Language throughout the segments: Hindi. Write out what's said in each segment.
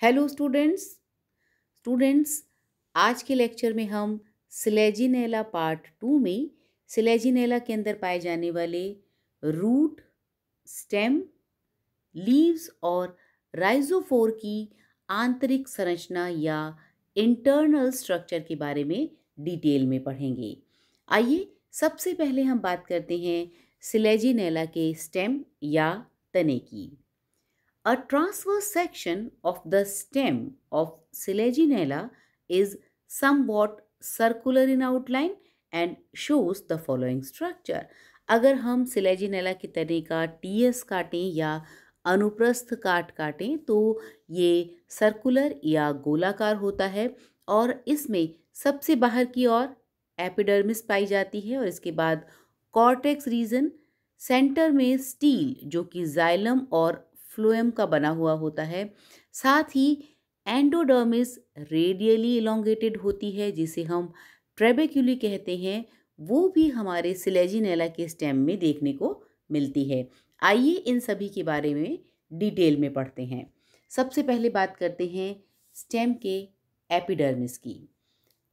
हेलो स्टूडेंट्स आज के लेक्चर में हम सिलेजिनेला पार्ट 2 में सिलेजिनेला के अंदर पाए जाने वाले रूट, स्टेम, लीव्स और राइजोफोर की आंतरिक संरचना या इंटरनल स्ट्रक्चर के बारे में डिटेल में पढ़ेंगे। आइए सबसे पहले हम बात करते हैं सिलेजिनेला के स्टेम या तने की। A transverse section of the stem of Selaginella is somewhat circular in outline and shows the following structure. अगर हम सिलेजिनेला के तने का टीएस काटें या अनुप्रस्थ काटें तो ये सर्कुलर या गोलाकार होता है और इसमें सबसे बाहर की ओर एपिडर्मिस पाई जाती है और इसके बाद कॉर्टेक्स रीजन, सेंटर में स्टील जो कि जाइलम और फ्लोएम का बना हुआ होता है, साथ ही एंडोडर्मिस रेडियली इलोंगेटेड होती है जिसे हम ट्रेबेक्युली कहते हैं, वो भी हमारे सिलेजिनेला के स्टेम में देखने को मिलती है। आइए इन सभी के बारे में डिटेल में पढ़ते हैं। सबसे पहले बात करते हैं स्टेम के एपिडर्मिस की।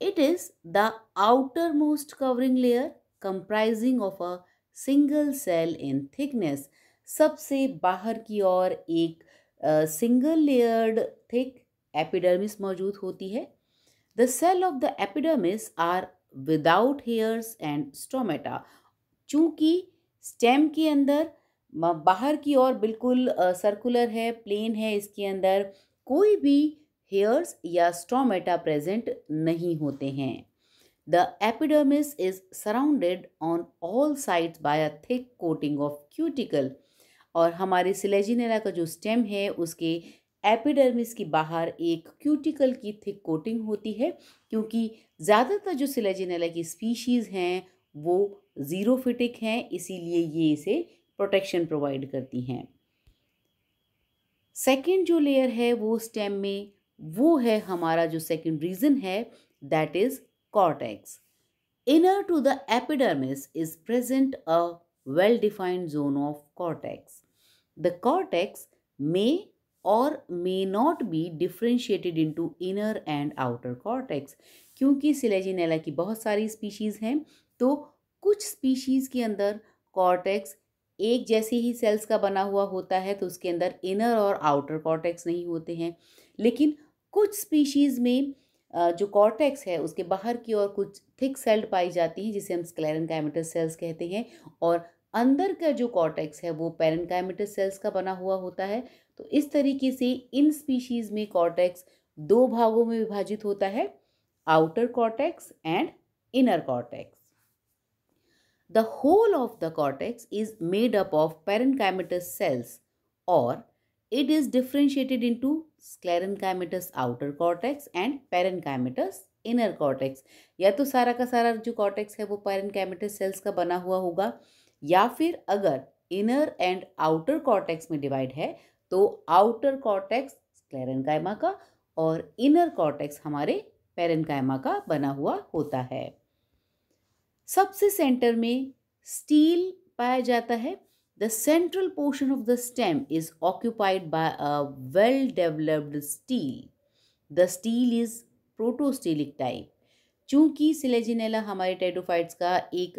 It is the outermost covering layer comprising of a single cell in thickness. सबसे बाहर की ओर एक सिंगल लेयर्ड थिक एपिडर्मिस मौजूद होती है। The cell of the epidermis are without hairs and stomata. चूंकि स्टेम के अंदर बाहर की ओर बिल्कुल सर्कुलर है, प्लेन है, इसके अंदर कोई भी हेयर्स या स्टोमेटा प्रेजेंट नहीं होते हैं। The epidermis is surrounded on all sides by a thick coating of cuticle। और हमारे सिलेजिनेला का जो स्टेम है उसके एपिडर्मिस की बाहर एक क्यूटिकल की थिक कोटिंग होती है, क्योंकि ज़्यादातर जो सिलेजिनेला की स्पीशीज़ हैं वो ज़ीरोफिटिक हैं, इसीलिए ये इसे प्रोटेक्शन प्रोवाइड करती हैं। सेकेंड जो लेयर है वो स्टेम में, वो है हमारा जो सेकेंड रीजन है, that is cortex. Inner to the epidermis is present a well-defined zone of cortex. The cortex may or may not be differentiated into inner and outer cortex। क्योंकि सिलेजिनेला की बहुत सारी स्पीशीज़ हैं तो कुछ स्पीशीज़ के अंदर कॉर्टेक्स एक जैसे ही सेल्स का बना हुआ होता है तो उसके अंदर इनर और आउटर कॉर्टेक्स नहीं होते हैं, लेकिन कुछ स्पीशीज़ में जो कॉर्टेक्स है उसके बाहर की ओर कुछ थिक सेल्ड पाई जाती हैं जिसे हम स्क्लेरेनकाइमेटस सेल्स कहते हैं, और अंदर का जो कॉर्टेक्स है वो पेरेन्काइमेटस सेल्स का बना हुआ होता है। तो इस तरीके से इन स्पीशीज़ में कॉर्टेक्स दो भागों में विभाजित होता है, outer cortex and inner cortex. The whole of the cortex is made up of parenchymatous cells or it is differentiated into sclerenchymatous outer cortex and parenchymatous inner cortex। या तो सारा का सारा जो कॉर्टेक्स है वो parenchymatous cells का बना हुआ होगा, या फिर अगर इनर एंड आउटर कॉर्टेक्स में डिवाइड है तो आउटर कॉर्टेक्स स्क्लेरेनकाइमा का और इनर कॉर्टेक्स हमारे पेरेन्काइमा का बना हुआ होता है। सबसे सेंटर में स्टील पाया जाता है। The central portion of the stem is occupied by a well developed stele. The stele is protostelic type. चूंकि सिलेजिनेला हमारे टेरिडोफाइट्स का एक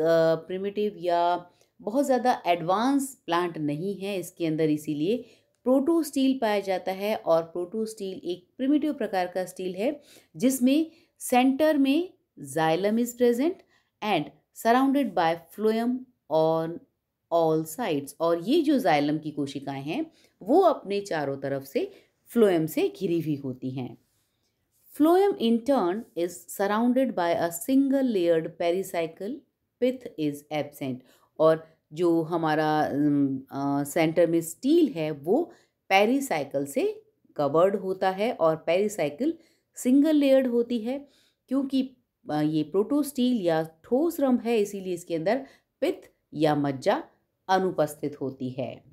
प्रिमिटिव या बहुत ज़्यादा एडवांस प्लांट नहीं है इसके अंदर, इसीलिए प्रोटोस्टील पाया जाता है। और प्रोटोस्टील एक प्रिमिटिव प्रकार का स्टील है जिसमें सेंटर में xylem is present and surrounded by phloem on all sides. और ये जो जाइलम की कोशिकाएं हैं वो अपने चारों तरफ से फ्लोएम से घिरी हुई होती हैं। Phloem in turn is surrounded by a single layered pericycle, pith is absent। और जो हमारा सेंटर में स्टील है वो पेरिसाइकिल से कवर्ड होता है और पेरिसाइकिल सिंगल लेयर्ड होती है। क्योंकि ये प्रोटोस्टील या ठोस रंभ है इसीलिए इसके अंदर पित्त या मज्जा अनुपस्थित होती है।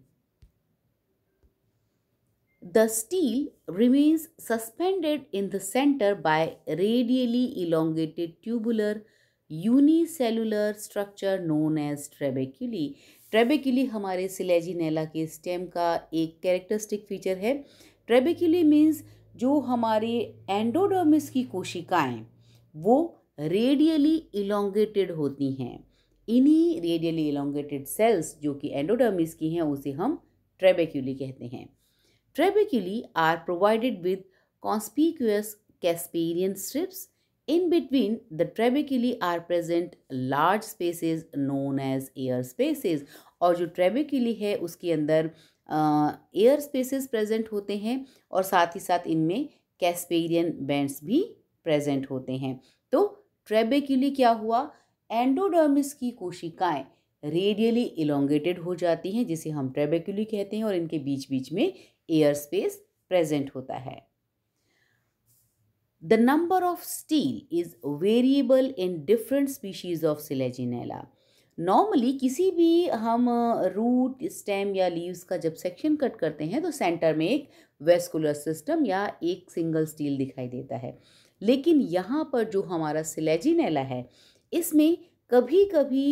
The steel remains suspended in the center by radially elongated tubular unicellular structure known as trabeculae। ट्रेबेक्यूली हमारे सिलेजिनेला के स्टेम का एक कैरेक्टरिस्टिक फीचर है। ट्रेबेक्यूली मीन्स जो हमारे एंडोडर्मिस की कोशिकाएं वो रेडियली इलोंगेटेड होती हैं। इन्हीं रेडियली इलोंगेटेड सेल्स जो कि एंडोडर्मिस की हैं उसे हम ट्रेबेक्यूली कहते हैं। Trabeculae are provided with conspicuous Casparian strips. In between the trabeculae are present large spaces known as air spaces. और जो trabeculae है उसके अंदर एयर स्पेसेस प्रेजेंट होते हैं और साथ ही साथ इनमें कैस्पेरियन बैंड्स भी प्रेजेंट होते हैं। तो ट्रेबेक्यूली क्या हुआ, एंडोडर्मिस की कोशिकाएं रेडियली इलोंगेटेड हो जाती हैं जिसे हम ट्रेबेक्यूली कहते हैं और इनके बीच बीच में एयर स्पेस प्रेजेंट होता है। The number of stele is variable in different species of Selaginella. Normally किसी भी हम रूट स्टेम या लीव्स का जब सेक्शन कट करते हैं तो सेंटर में एक वेस्कुलर सिस्टम या एक सिंगल स्टील दिखाई देता है, लेकिन यहाँ पर जो हमारा सिलेजिनेला है इसमें कभी कभी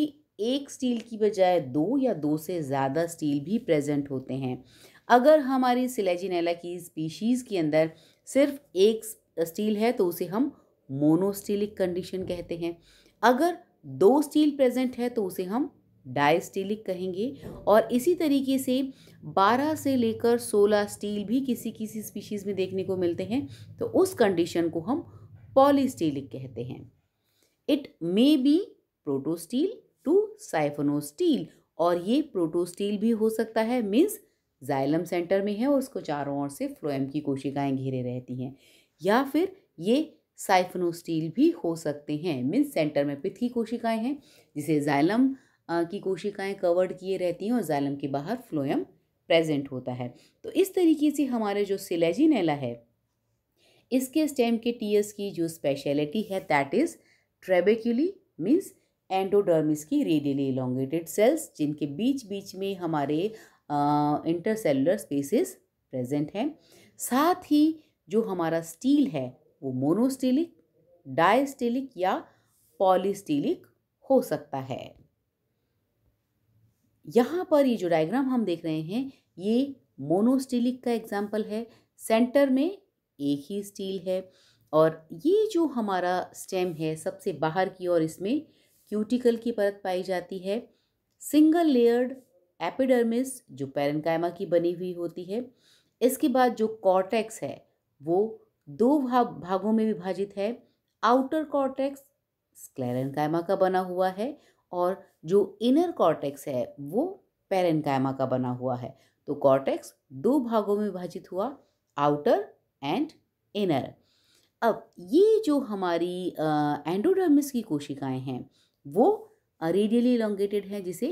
एक स्टील की बजाय दो या दो से ज़्यादा स्टील भी प्रेजेंट होते हैं। अगर हमारी सिलेजिनेला की स्पीशीज़ के अंदर सिर्फ एक स्टील है तो उसे हम मोनोस्टीलिक कंडीशन कहते हैं। अगर दो स्टील प्रेजेंट है तो उसे हम डायस्टीलिक कहेंगे। और इसी तरीके से 12 से लेकर 16 स्टील भी किसी किसी स्पीशीज़ में देखने को मिलते हैं तो उस कंडीशन को हम पॉलीस्टीलिक कहते हैं। It may be protostele to साइफोनोस्टील, और ये प्रोटोस्टील भी हो सकता है, मीन्स जाइलम सेंटर में है और उसको चारों ओर से फ्लोएम की कोशिकाएं घेरे रहती हैं, या फिर ये साइफोनोस्टील भी हो सकते हैं, मीन्स सेंटर में पिथ की कोशिकाएं हैं जिसे जाइलम की कोशिकाएं कवर्ड किए रहती हैं और जाइलम के बाहर फ्लोएम प्रेजेंट होता है। तो इस तरीके से हमारे जो सिलेजिनेला है इसके स्टेम के टीएस की जो स्पेशलिटी है दैट इज ट्रेबेक्यूली, मीन्स एंडोडर्मिस की रेडियली इलोंगेटेड सेल्स जिनके बीच बीच में हमारे इंटरसेलुलर स्पेसेस प्रेजेंट हैं। साथ ही जो हमारा स्टील है वो मोनोस्टीलिक, डायस्टीलिक या पॉलीस्टीलिक हो सकता है। यहाँ पर ये जो डायग्राम हम देख रहे हैं ये मोनोस्टीलिक का एग्जाम्पल है। सेंटर में एक ही स्टील है और ये जो हमारा स्टेम है सबसे बाहर की ओर इसमें क्यूटिकल की परत पाई जाती है। सिंगल लेयर्ड एपिडर्मिस जो पैरेन्काइमा की बनी हुई होती है। इसके बाद जो कॉर्टेक्स है वो दो भागों में विभाजित है। आउटर कॉर्टेक्स स्क्लेरेन्काइमा का बना हुआ है और जो इनर कॉर्टेक्स है वो पैरेन्काइमा का बना हुआ है। तो कॉर्टेक्स दो भागों में विभाजित हुआ, आउटर एंड इनर। अब ये जो हमारी एंडोडर्मिस की कोशिकाएं हैं वो रेडियली इलोंगेटेड है जिसे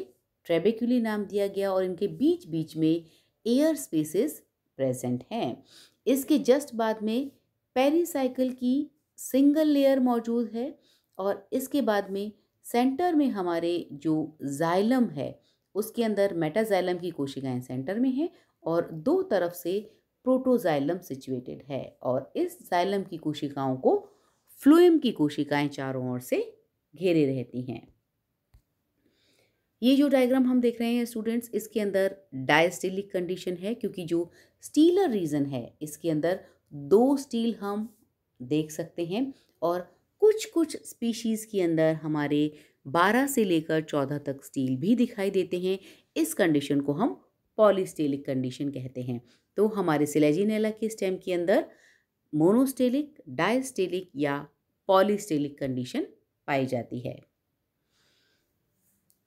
ट्रेबेक्यूली नाम दिया गया और इनके बीच बीच में एयर स्पेसेस प्रेजेंट हैं। इसके जस्ट बाद में पेरिसाइकिल की सिंगल लेयर मौजूद है और इसके बाद में सेंटर में हमारे जो जाइलम है उसके अंदर मेटाजाइलम की कोशिकाएं सेंटर में हैं और दो तरफ से प्रोटोजाइलम सिचुएटेड है और इस जाइलम की कोशिकाओं को फ्लोएम की कोशिकाएं चारों ओर से घेरे रहती हैं। ये जो डायग्राम हम देख रहे हैं स्टूडेंट्स इसके अंदर डायस्टीलिक कंडीशन है क्योंकि जो स्टीलर रीजन है इसके अंदर दो स्टील हम देख सकते हैं और कुछ कुछ स्पीशीज़ के अंदर हमारे 12 से लेकर 14 तक स्टील भी दिखाई देते हैं। इस कंडीशन को हम पॉलीस्टीलिक कंडीशन कहते हैं। तो हमारे सिलेजिनेला के स्टेम के अंदर मोनोस्टेलिक, डायस्टेलिक या पॉलीस्टेलिक कंडीशन पाई जाती है।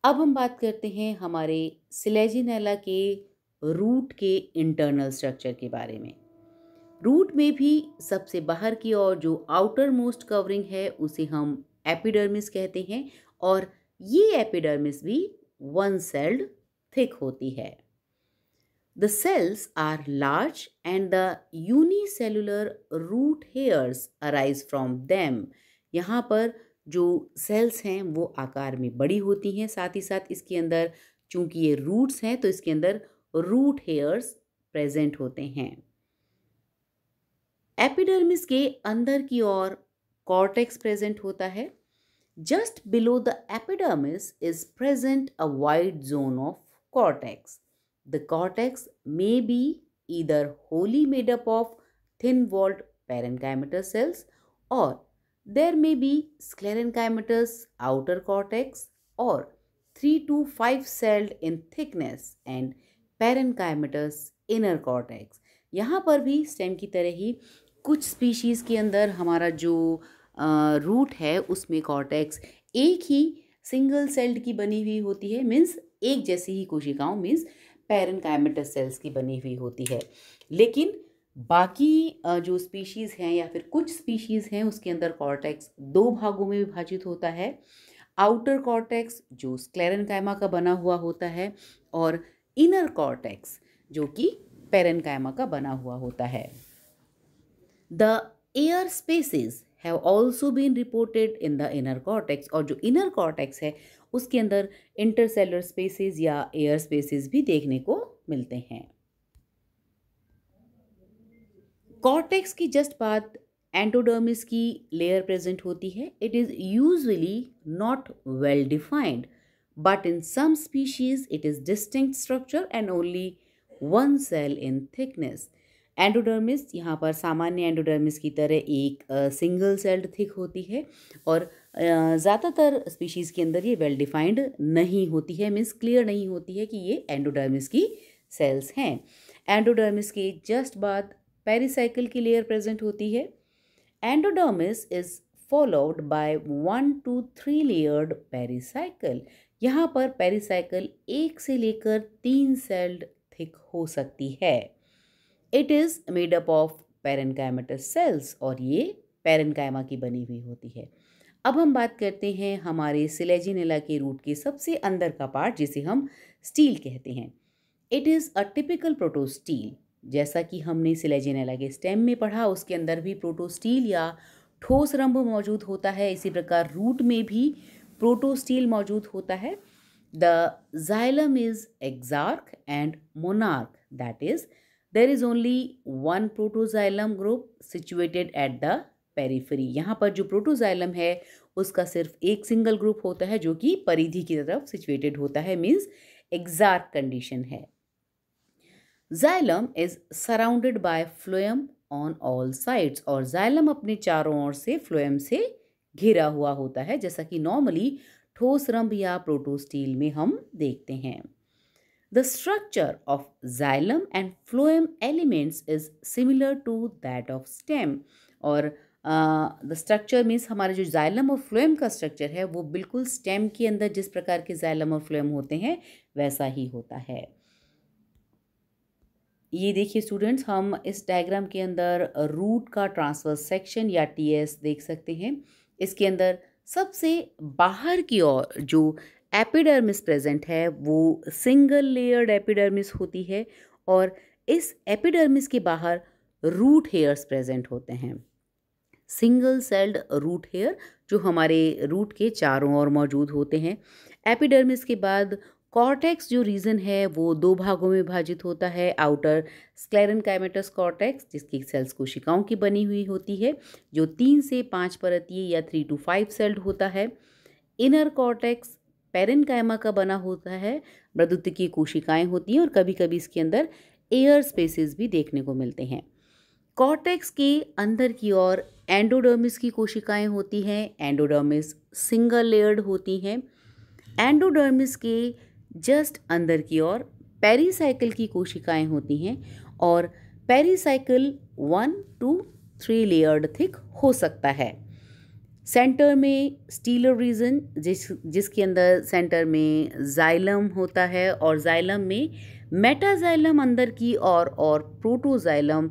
अब हम बात करते हैं हमारे सिलेजिनेला के रूट के इंटरनल स्ट्रक्चर के बारे में। रूट में भी सबसे बाहर की ओर जो आउटर मोस्ट कवरिंग है उसे हम एपिडर्मिस कहते हैं और ये एपिडर्मिस भी वन सेल्ड थिक होती है। The cells are large and the unicellular root hairs arise from them. यहाँ पर जो सेल्स हैं वो आकार में बड़ी होती हैं, साथ ही साथ इसके अंदर चूंकि ये रूट्स हैं तो इसके अंदर रूट हेयर्स प्रेजेंट होते हैं। एपिडर्मिस के अंदर की ओर कॉर्टेक्स प्रेजेंट होता है। Just below the epidermis is present a wide zone of cortex. The cortex may be either wholly made up of thin-walled parenchymatous cells, or there may be sclerenchymatous outer cortex, or 3 to 5 celled in thickness and parenchymatous inner cortex. यहाँ पर भी स्टेम की तरह ही कुछ स्पीशीज़ के अंदर हमारा जो रूट है उसमें कॉर्टेक्स एक ही सिंगल सेल्ड की बनी हुई होती है, मीन्स एक जैसी ही कोशिकाओं, मीन्स पैरेनकाइमेटस सेल्स की बनी हुई होती है। लेकिन बाकी जो स्पीशीज़ हैं या फिर कुछ स्पीशीज़ हैं उसके अंदर कॉर्टेक्स दो भागों में विभाजित होता है। आउटर कॉर्टेक्स जो स्क्लेरेनकाइमा का बना हुआ होता है, और इनर कॉर्टेक्स जो कि पेरेनकाइमा का बना हुआ होता है। The air spaces have also been reported in the inner cortex, और जो इनर कॉर्टेक्स है उसके अंदर इंटरसेलुलर स्पेसेस या एयर स्पेसेस भी देखने को मिलते हैं। कॉर्टेक्स की जस्ट बाद एंडोडर्मिस की लेयर प्रेजेंट होती है। It is usually not well defined, but in some species it is distinct structure and only one cell in thickness. Endodermis यहाँ पर सामान्य एंडोडर्मिस की तरह एक सिंगल सेल्ड थिक होती है, और ज़्यादातर स्पीशीज़ के अंदर ये वेल डिफाइंड नहीं होती है, मीन्स क्लियर नहीं होती है कि ये एंडोडर्मिस की सेल्स हैं। एंडोडर्मिस के जस्ट बाद पेरिसाइकिल की लेयर प्रेजेंट होती है। Endodermis is followed by 1 to 3 layered pericycle. यहाँ पर पेरिसाइकिल 1 से लेकर 3 सेल्ड थिक हो सकती है। It is made up of parenchymatous cells, और ये पेरेनकाइमा की बनी हुई होती है। अब हम बात करते हैं हमारे सिलेजिनेला के रूट के सबसे अंदर का पार्ट, जिसे हम स्टील कहते हैं। It is a typical protostele. जैसा कि हमने सिलेजिनेला के स्टेम में पढ़ा, उसके अंदर भी प्रोटोस्टील या ठोस रंभ मौजूद होता है। इसी प्रकार रूट में भी प्रोटोस्टील मौजूद होता है। The xylem is exarch and monarch, that is there is only one protoxylem group situated at the periphery. यहाँ पर जो प्रोटोजाइलम है उसका सिर्फ एक सिंगल ग्रुप होता है जो कि परिधि की तरफ सिचुएटेड होता है, मीन्स एक्सार्क कंडीशन है। Xylem is surrounded by phloem on all sides, और जाइलम अपने चारों ओर से फ्लोएम से घिरा हुआ होता है, जैसा कि नॉर्मली ठोस रंभ या प्रोटोस्टील में हम देखते हैं। The structure of xylem and phloem elements is similar to that of stem, और द स्ट्रक्चर मीन्स हमारे जो जाइलम और फ्लोएम का स्ट्रक्चर है वो बिल्कुल स्टेम के अंदर जिस प्रकार के जाइलम और फ्लोएम होते हैं वैसा ही होता है। ये देखिए स्टूडेंट्स, हम इस डायग्राम के अंदर रूट का ट्रांसवर्स सेक्शन या टीएस देख सकते हैं। इसके अंदर सबसे बाहर की ओर जो एपिडर्मिस प्रेजेंट है वो सिंगल लेयर्ड एपिडर्मिस होती है, और इस एपिडर्मिस के बाहर रूट हेयर्स प्रेजेंट होते हैं। सिंगल सेल्ड रूट हेयर जो हमारे रूट के चारों ओर मौजूद होते हैं। एपिडर्मिस के बाद कॉर्टेक्स जो रीजन है वो दो भागों में विभाजित होता है। आउटर स्क्लेरेनकाइमेटस कॉर्टेक्स जिसकी सेल्स कोशिकाओं की बनी हुई होती है, जो 3 से 5 परतीय या 3 to 5 सेल्ड होता है। इनर कॉर्टेक्स पेरेनकाइमा का बना होता है, मृदुतिकी कोशिकाएं होती हैं, और कभी कभी इसके अंदर एयर स्पेसेस भी देखने को मिलते हैं। कॉर्टेक्स के अंदर की ओर एंडोडर्मिस की कोशिकाएं होती हैं। एंडोडर्मिस सिंगल लेयर्ड होती हैं। एंडोडर्मिस के जस्ट अंदर की ओर पेरिसाइकिल की कोशिकाएं होती हैं, और पेरिसाइकिल 1 to 3 लेयर्ड थिक हो सकता है। सेंटर में स्टीलर रीजन जिसके अंदर सेंटर में जाइलम होता है, और जाइलम में मेटाजाइलम अंदर की ओर और प्रोटोजाइलम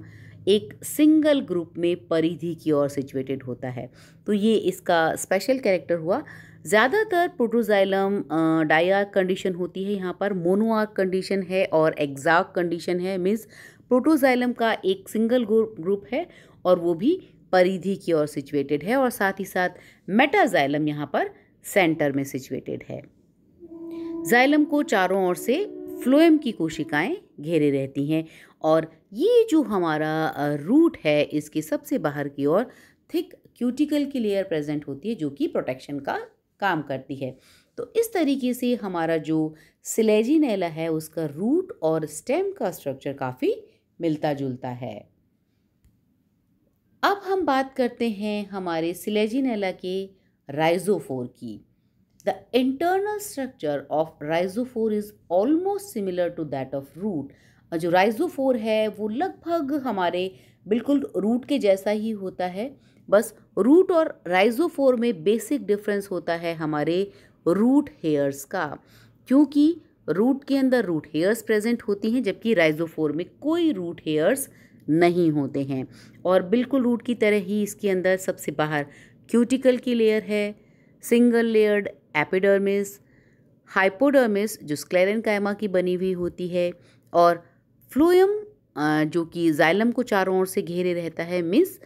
एक सिंगल ग्रुप में परिधि की ओर सिचुएटेड होता है। तो ये इसका स्पेशल कैरेक्टर हुआ। ज़्यादातर प्रोटोजाइलम डाइआर्क कंडीशन होती है, यहाँ पर मोनोआर्क कंडीशन है और एक्सार्क कंडीशन है, मीन्स प्रोटोजाइलम का एक सिंगल ग्रुप है और वो भी परिधि की ओर सिचुएटेड है, और साथ ही साथ मेटाजाइलम यहाँ पर सेंटर में सिचुएटेड है। जाइलम को चारों ओर से फ्लोएम की कोशिकाएं घेरे रहती हैं, और ये जो हमारा रूट है इसके सबसे बाहर की ओर थिक क्यूटिकल की लेयर प्रेजेंट होती है जो कि प्रोटेक्शन का काम करती है। तो इस तरीके से हमारा जो सिलेजिनेला है उसका रूट और स्टेम का स्ट्रक्चर काफ़ी मिलता जुलता है। अब हम बात करते हैं हमारे सिलेजिनेला के राइजोफोर की। The internal structure of rhizophore is almost similar to that of root. जो राइजोफोर है वो लगभग हमारे बिल्कुल रूट के जैसा ही होता है, बस रूट और राइजोफोर में बेसिक डिफरेंस होता है हमारे रूट हेयर्स का, क्योंकि रूट के अंदर रूट हेयर्स प्रेजेंट होती हैं जबकि राइजोफोर में कोई रूट हेयर्स नहीं होते हैं। और बिल्कुल रूट की तरह ही इसके अंदर सबसे बाहर क्यूटिकल की लेयर है, सिंगल लेयर्ड एपिडर्मिस, हाइपोडर्मिस जो स्क्लेरेन्काइमा की बनी हुई होती है, और फ्लोएम जो कि जाइलम को चारों ओर से घेरे रहता है, मीन्स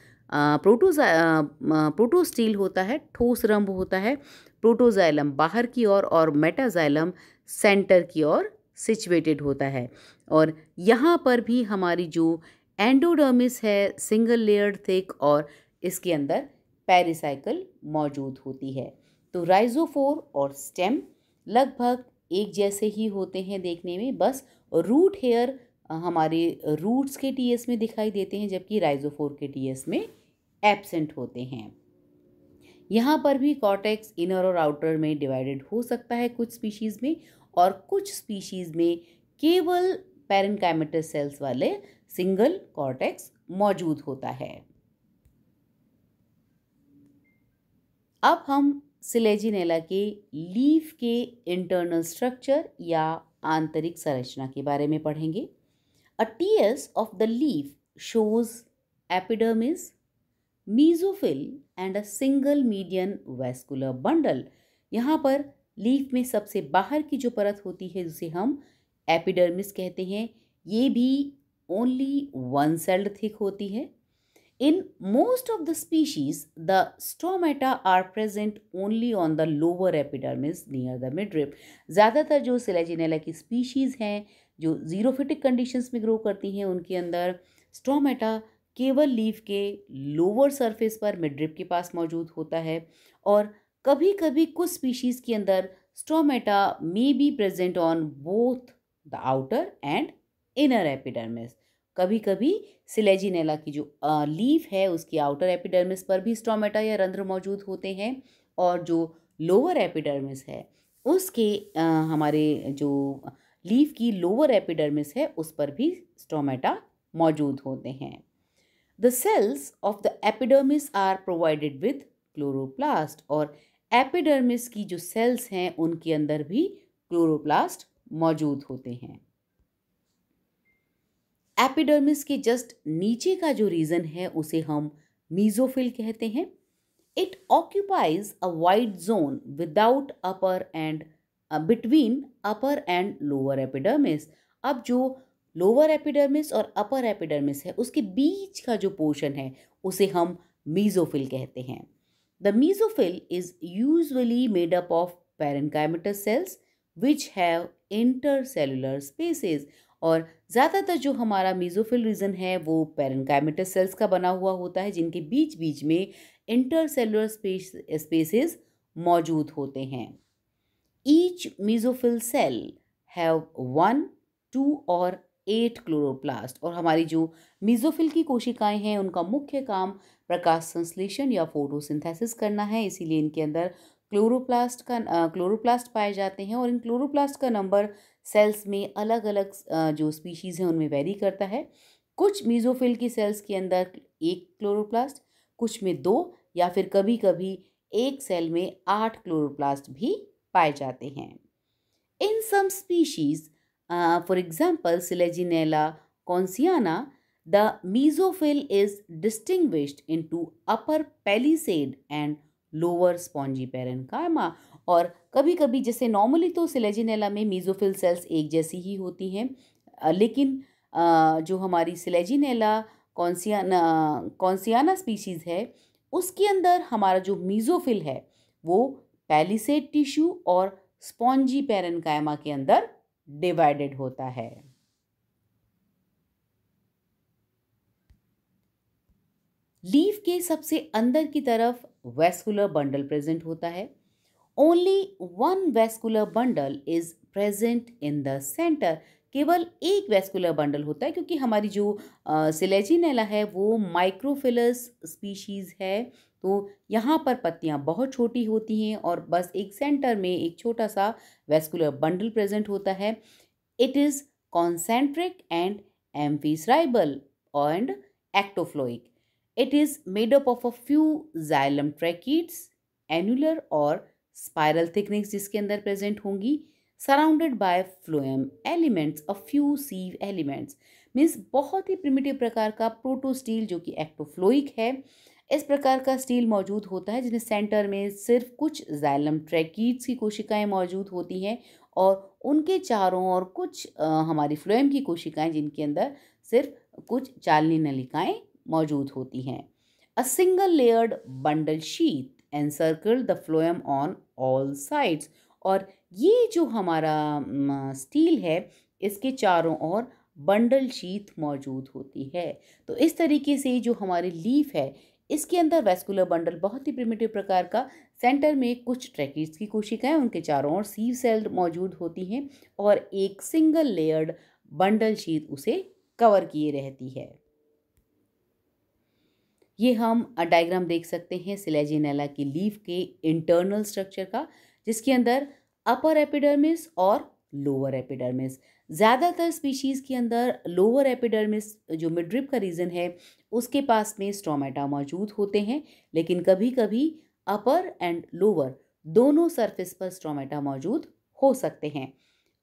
प्रोटोस्टील होता है, ठोस रंभ होता है, प्रोटोजाइलम बाहर की ओर और मेटाजाइलम सेंटर की ओर सिचुएटेड होता है। और यहाँ पर भी हमारी जो एंडोडर्मिस है सिंगल लेयर्ड थिक और इसके अंदर पेरिसाइकल मौजूद होती है। तो राइजोफोर और स्टेम लगभग एक जैसे ही होते हैं देखने में, बस रूट हेयर हमारे रूट्स के टीएस में दिखाई देते हैं जबकि राइजोफोर के टीएस में एब्सेंट होते हैं। यहाँ पर भी कॉर्टेक्स इनर और आउटर में डिवाइडेड हो सकता है कुछ स्पीशीज़ में, और कुछ स्पीशीज़ में केवल पैरेन्काइमेटस सेल्स वाले सिंगल कॉर्टेक्स मौजूद होता है। अब हम सिलेजिनेला के लीफ के इंटरनल स्ट्रक्चर या आंतरिक संरचना के बारे में पढ़ेंगे। A TS of the leaf shows epidermis, mesophyll and a single median vascular bundle. यहाँ पर लीफ में सबसे बाहर की जो परत होती है जिसे हम एपिडर्मिस कहते हैं, ये भी ओनली वन सेल्ड थिक होती है। In most of the species, the stomata are present only on the lower epidermis near the midrib. ज़्यादातर जो सिलेजिनेला की स्पीशीज़ हैं जो जीरोफिटिक कंडीशंस में ग्रो करती हैं, उनके अंदर स्टोमेटा केवल लीफ के लोअर सरफेस पर मिडरिब के पास मौजूद होता है, और कभी कभी कुछ स्पीशीज़ के अंदर stomata may be present on both the outer and inner epidermis. कभी कभी सिलेजिनेला की जो लीफ है उसकी आउटर एपिडर्मिस पर भी स्टोमेटा या रंध्र मौजूद होते हैं, और जो लोअर एपिडर्मिस है उसके हमारे जो लीफ की लोअर एपिडर्मिस है उस पर भी स्टोमेटा मौजूद होते हैं। The cells of the epidermis are provided with chloroplast, और एपिडर्मिस की जो सेल्स हैं उनके अंदर भी क्लोरोप्लास्ट मौजूद होते हैं। एपिडर्मिस के जस्ट नीचे का जो रीजन है उसे हम मीजोफिल कहते हैं। It occupies a wide zone without upper and between upper and lower epidermis. अब जो लोअर एपिडर्मिस और अपर एपिडर्मिस है उसके बीच का जो पोर्शन है उसे हम मीजोफिल कहते हैं। The mesophyll is usually made up of parenchymatous cells which have intercellular spaces, और ज़्यादातर जो हमारा मीजोफिल रीजन है वो पैरेन्काइमेटस सेल्स का बना हुआ होता है जिनके बीच बीच में इंटरसेलुलर स्पेसेस मौजूद होते हैं। ईच मीजोफिल सेल हैव 1, 2 और 8 क्लोरोप्लास्ट, और हमारी जो मीजोफिल की कोशिकाएं हैं उनका मुख्य काम प्रकाश संश्लेषण या फोटोसिंथेसिस करना है, इसीलिए इनके अंदर क्लोरोप्लास्ट पाए जाते हैं, और इन क्लोरोप्लास्ट का नंबर सेल्स में अलग अलग जो स्पीशीज़ हैं उनमें वेरी करता है। कुछ मीजोफिल की सेल्स के अंदर 1 क्लोरोप्लास्ट, कुछ में 2, या फिर कभी कभी एक सेल में 8 क्लोरोप्लास्ट भी पाए जाते हैं। In some species for example Selaginella conciana, the mesophyll is distinguished into upper palisade and lower spongy parenchyma. और कभी कभी जैसे नॉर्मली तो सिलेजिनेला में मीजोफिल सेल्स एक जैसी ही होती हैं, लेकिन जो हमारी सिलेजिनेला कॉन्सियाना स्पीशीज़ है उसके अंदर हमारा जो मीजोफिल है वो पैलिसेड टिश्यू और स्पॉन्जी पैरेन्काइमा के अंदर डिवाइडेड होता है। लीफ के सबसे अंदर की तरफ वैस्कुलर बंडल प्रेजेंट होता है। Only one vascular bundle is present in the centre, केवल एक वेस्कुलर बंडल होता है, क्योंकि हमारी जो सिलेजिनेला है वो माइक्रोफिलस स्पीशीज़ है। तो यहाँ पर पत्तियाँ बहुत छोटी होती हैं और बस एक सेंटर में एक छोटा सा वेस्कुलर बंडल प्रेजेंट होता है। It is concentric and amphicerybal and ectofloic. It is made up of a few xylem tracheids, annular और spiral thickness जिसके अंदर present होंगी, surrounded by phloem elements, a few sieve elements. Means बहुत ही प्रिमिटिव प्रकार का प्रोटोस्टील जो कि एक्टोफ्लोइक है, इस प्रकार का स्टील मौजूद होता है जिसमें सेंटर में सिर्फ कुछ जाइलम ट्रैकीड्स की कोशिकाएं मौजूद होती हैं और उनके चारों ओर कुछ हमारी फ्लोएम की कोशिकाएं जिनके अंदर सिर्फ कुछ चालनी नलिकाएं मौजूद होती हैं। A single layered bundle sheath encircle the phloem on all sides. और ये जो हमारा स्टील है इसके चारों ओर बंडल शीथ मौजूद होती है। तो इस तरीके से जो हमारी लीफ है इसके अंदर वेस्कुलर बंडल बहुत ही प्रिमिटिव प्रकार का, सेंटर में कुछ ट्रैकीड्स की कोशिकाएं, उनके चारों ओर सीव सेल मौजूद होती हैं और एक सिंगल लेयर्ड बंडल शीट उसे कवर किए रहती है। ये हम डायग्राम देख सकते हैं सिलेजिनेला की लीफ के इंटरनल स्ट्रक्चर का, जिसके अंदर अपर एपिडर्मिस और लोअर एपिडर्मिस, ज़्यादातर स्पीशीज़ के अंदर लोअर एपिडर्मिस जो मिडरिप का रीजन है उसके पास में स्ट्रोमेटा मौजूद होते हैं, लेकिन कभी कभी अपर एंड लोअर दोनों सरफेस पर स्ट्रोमेटा मौजूद हो सकते हैं।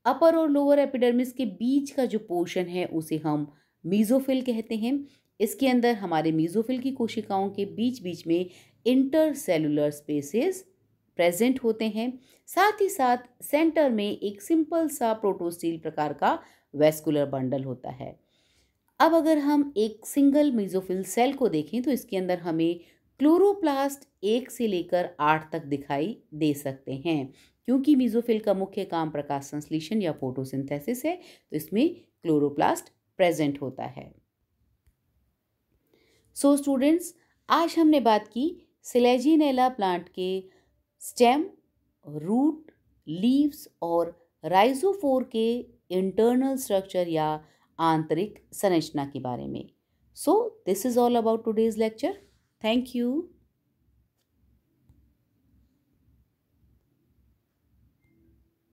अपर और लोअर एपिडर्मिस के बीच का जो पोर्शन है उसे हम मीजोफिल कहते हैं। इसके अंदर हमारे मीजोफिल की कोशिकाओं के बीच बीच में इंटरसेलुलर स्पेसेस प्रेजेंट होते हैं। साथ ही साथ सेंटर में एक सिंपल सा प्रोटोस्टील प्रकार का वेस्कुलर बंडल होता है। अब अगर हम एक सिंगल मीजोफिल सेल को देखें तो इसके अंदर हमें क्लोरोप्लास्ट 1 से लेकर 8 तक दिखाई दे सकते हैं। क्योंकि मीजोफिल का मुख्य काम प्रकाश संश्लेषण या फोटोसिंथेसिस है, तो इसमें क्लोरोप्लास्ट प्रेजेंट होता है। सो स्टूडेंट्स, आज हमने बात की सिलेजिनेला प्लांट के स्टेम, रूट, लीव्स और राइजोफोर के इंटरनल स्ट्रक्चर या आंतरिक संरचना के बारे में। So this is all about today's lecture. Thank you.